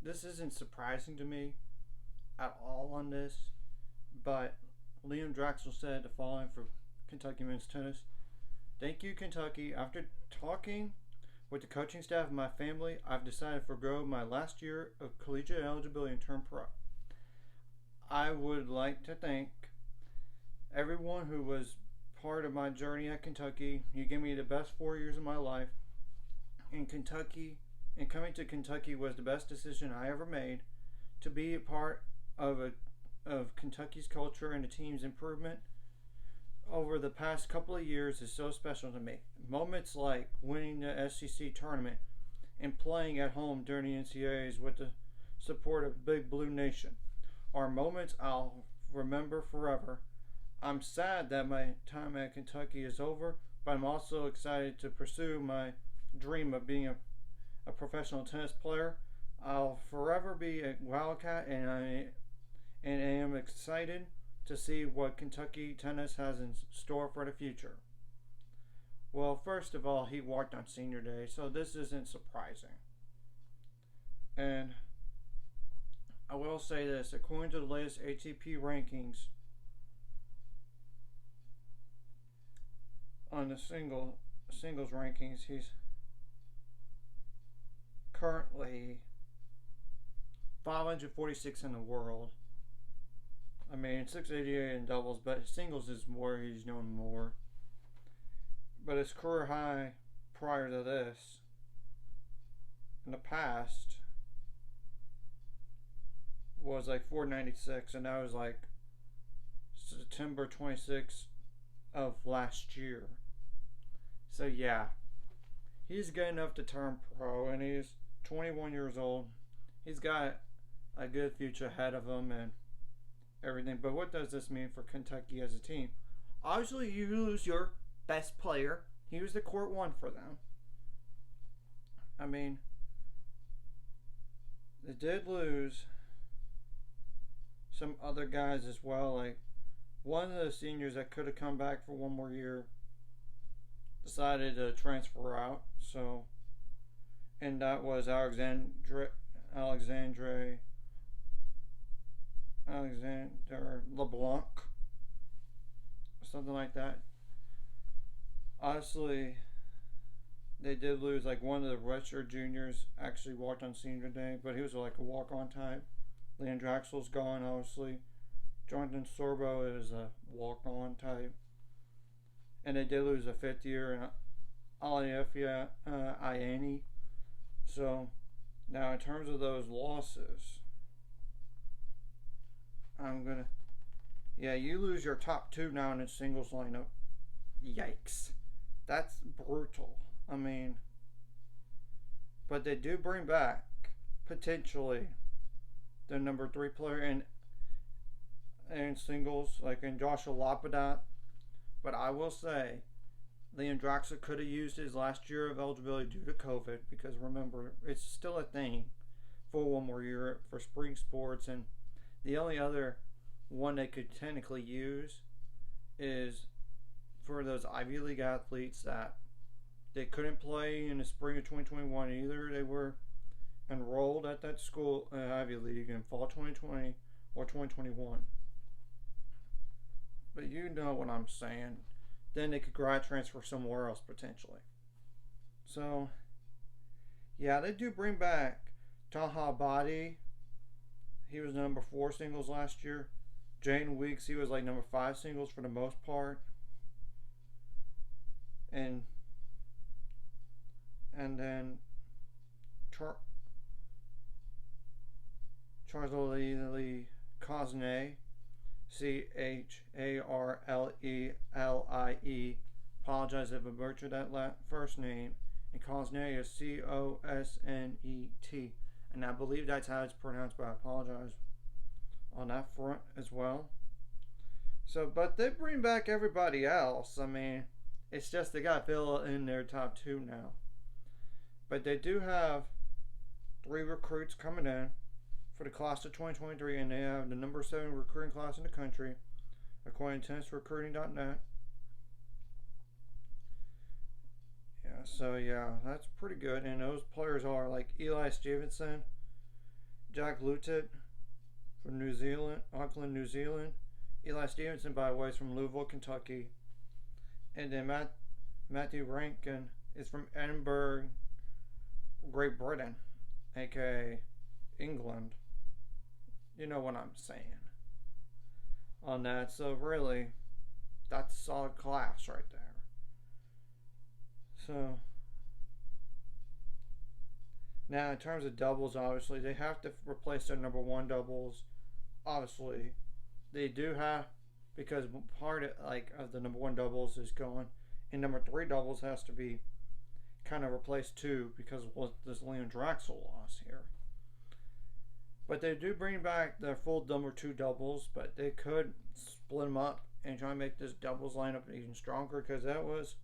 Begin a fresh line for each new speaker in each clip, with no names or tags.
this isn't surprising to me at all on this, but Liam Draxl said the following for Kentucky men's tennis. Thank you, Kentucky. After talking with the coaching staff and my family, I've decided to forego my last year of collegiate eligibility and turn pro. I would like to thank everyone who was part of my journey at Kentucky. You gave me the best 4 years of my life. In Kentucky, and coming to Kentucky was the best decision I ever made. To be a part of Kentucky's culture and the team's improvement over the past couple of years is so special to me. Moments like winning the SEC tournament and playing at home during the NCAAs with the support of Big Blue Nation are moments I'll remember forever. I'm sad that my time at Kentucky is over, but I'm also excited to pursue my dream of being a professional tennis player. I'll forever be a Wildcat, and I am excited to see what Kentucky tennis has in store for the future. Well, first of all, he walked on senior day, so this isn't surprising. And I will say this, according to the latest ATP rankings on the singles rankings, he's currently 546 in the world. I mean, 688 in doubles, but singles is where he's known more. But his career high prior to this, in the past, was like 496, and that was like September 26th of last year. So yeah, he's good enough to turn pro, and he's 21 years old. He's got a good future ahead of him and everything. But what does this mean for Kentucky as a team? Obviously, you lose your best player. He was the court one for them. I mean, they did lose some other guys as well. Like one of the seniors that could have come back for one more year decided to transfer out. So, and that was Alexander LeBlanc, something like that. Honestly, they did lose. Like one of the redshirt juniors actually walked on senior day, but he was like a walk-on type. Leon Draxl's gone, obviously. Jonathan Sorbo is a walk-on type. And they did lose a fifth year in Alifia Iani. So, now in terms of those losses, you lose your top two now in the singles lineup. Yikes. That's brutal. I mean, but they do bring back, potentially, the number 3 player in singles, like in Joshua Lapadat. But I will say, Leon Draxl could have used his last year of eligibility due to COVID, because remember, it's still a thing for one more year for spring sports, and the only other one they could technically use is for those Ivy League athletes that they couldn't play in the spring of 2021 either. They were enrolled at that school, Ivy League, in fall 2020 or 2021. But you know what I'm saying. Then they could grad transfer somewhere else potentially. So, yeah, they do bring back Taha Abadi. He was number 4 singles last year. Jane Weeks, he was like number 5 singles for the most part. And then Charlie Cosnay, Charlelie. Apologize if I butchered that first name. And Cosnet is Cosnet. And I believe that's how it's pronounced, but I apologize on that front as well. So, but they bring back everybody else. I mean, it's just they got to fill in their top 2 now. But they do have 3 recruits coming in for the class of 2023, and they have the number 7 recruiting class in the country, according to tennisrecruiting.net. So yeah, that's pretty good. And those players are like Eli Stevenson, Jack Lutet from New Zealand, Auckland, New Zealand. Eli Stevenson, by the way, is from Louisville, Kentucky. And then Matthew Rankin is from Edinburgh, Great Britain, aka England. You know what I'm saying on that. So really, that's a solid class right there. So now in terms of doubles, obviously they have to replace their number one doubles. Obviously, they do have, because part of the number one doubles is going, and number three doubles has to be kind of replaced too because of this Liam Draxl loss here. But they do bring back their full number two doubles, but they could split them up and try and make this doubles lineup even stronger, because that was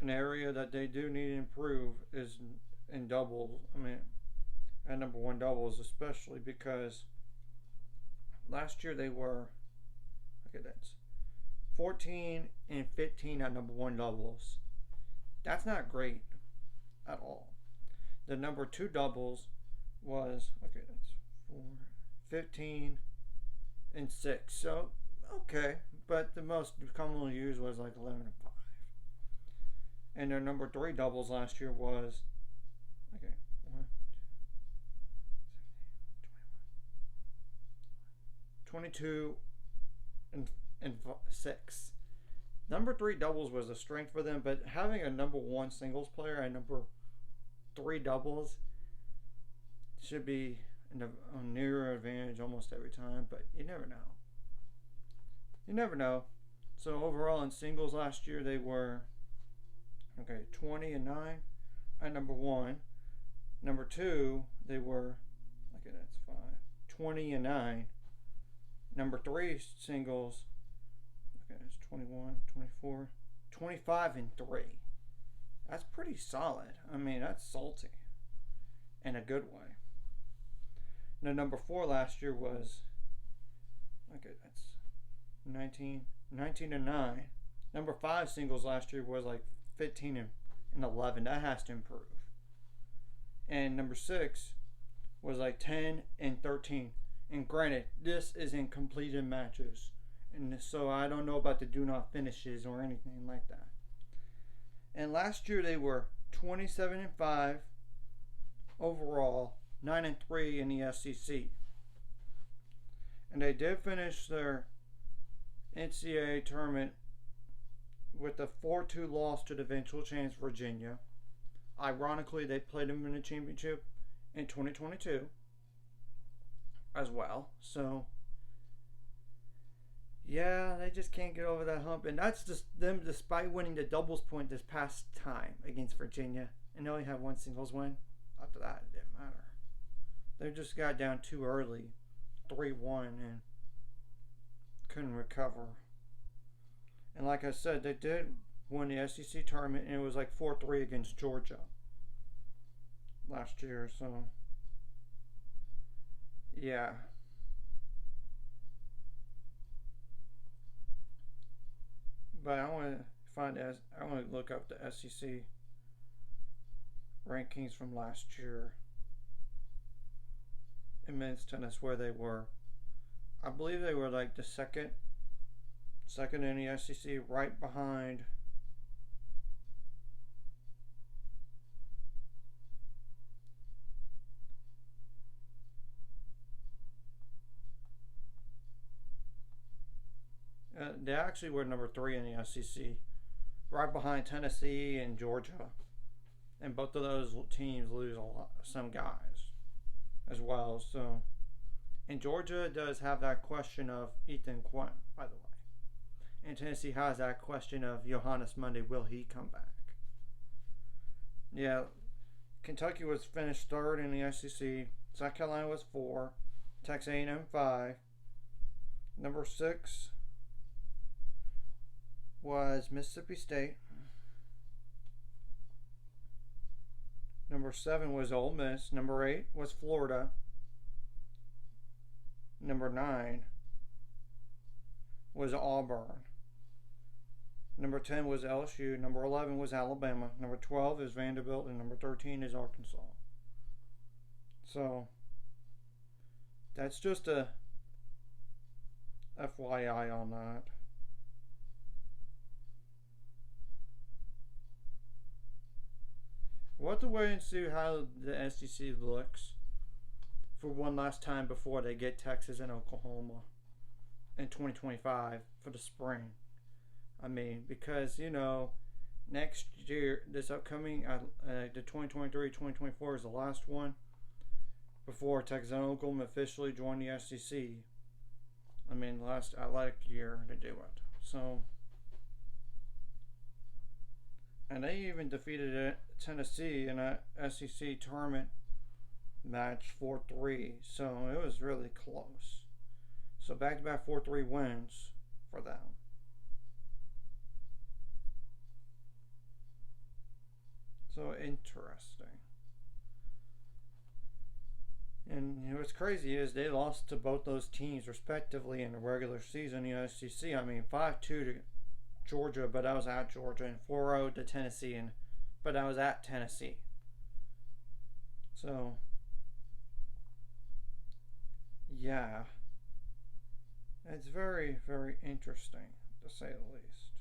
an area that they do need to improve is in doubles. I mean, at number one doubles, especially because last year they were, okay, that's 14 and 15 at number one doubles. That's not great at all. The number two doubles was, okay, that's 15 and 6. So, okay, but the most commonly used was like 11 and 5. And their number three doubles last year was, okay, 22 and 6. Number three doubles was a strength for them, but having a number one singles player and number three doubles should be a nearer advantage almost every time, but you never know. You never know. So overall in singles last year they were 20 and 9 at number one. Number two they were 20 and 9. Number three singles, it's 21, 24, 25 and 3. That's pretty solid. I mean, that's salty in a good way. Now, number four last year was, that's 19 and 9. Number five singles last year was 15 and 11. That has to improve. And number six was 10 and 13. And granted, this is in completed matches. And so I don't know about the do not finishes or anything like that. And last year they were 27 and 5 overall, 9 and 3 in the SEC. And they did finish their NCAA tournament with a 4-2 loss to the eventual champs Virginia. Ironically, they played them in the championship in 2022 as well. So yeah, they just can't get over that hump, and that's just them despite winning the doubles point this past time against Virginia, and they only had one singles win. After that, it didn't matter. They just got down too early, 3-1, and couldn't recover. And like I said, they did win the SEC tournament, and it was 4-3 against Georgia last year. So yeah. But I want to look up the SEC rankings from last year in men's tennis, where they were. I believe they were the second in the SEC, right behind they actually were number 3 in the SEC, right behind Tennessee and Georgia. And both of those teams lose some guys as well. So, and Georgia does have that question of Ethan Quinn, by the way. And Tennessee has that question of Johannes Monday. Will he come back? Yeah, Kentucky was finished 3rd in the SEC. South Carolina was 4. Texas A&M 5. Number 6 was Mississippi State. Number 7 was Ole Miss. Number 8 was Florida. Number 9 was Auburn. Number 10 was LSU. Number 11 was Alabama. Number 12 is Vanderbilt. And number 13 is Arkansas. So, That's just a FYI on that. We'll have to wait and see how the SEC looks for one last time before they get Texas and Oklahoma in 2025 for the spring. I mean, because, next year, this upcoming, the 2023-2024 is the last one before Texas and Oklahoma officially join the SEC. I mean, last athletic year to do it. So, and they even defeated Tennessee in a SEC tournament match 4-3. So it was really close. So back-to-back 4-3 wins for them. So interesting. And what's crazy is they lost to both those teams respectively in the regular season in the SEC. I mean, 5-2 to Georgia, but I was at Georgia, and 4-0 to Tennessee, but I was at Tennessee. So, yeah, it's very, very interesting to say the least.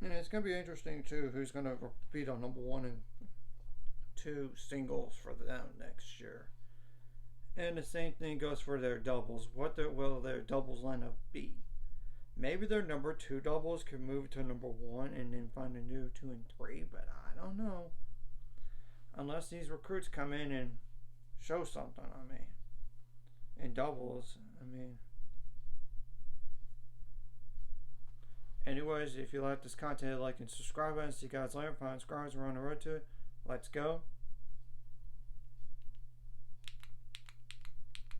And it's going to be interesting too who's going to beat on number 1 and 2 singles for them next year. And the same thing goes for their doubles. What will their doubles lineup be? Maybe their number 2 doubles could move to number 1 and then find a new 2 and 3, but I don't know. Unless these recruits come in and show something on me. In doubles, anyways, if you like this content, like and subscribe button. See you guys later. Find subscribers. We're on the road to it. Let's go.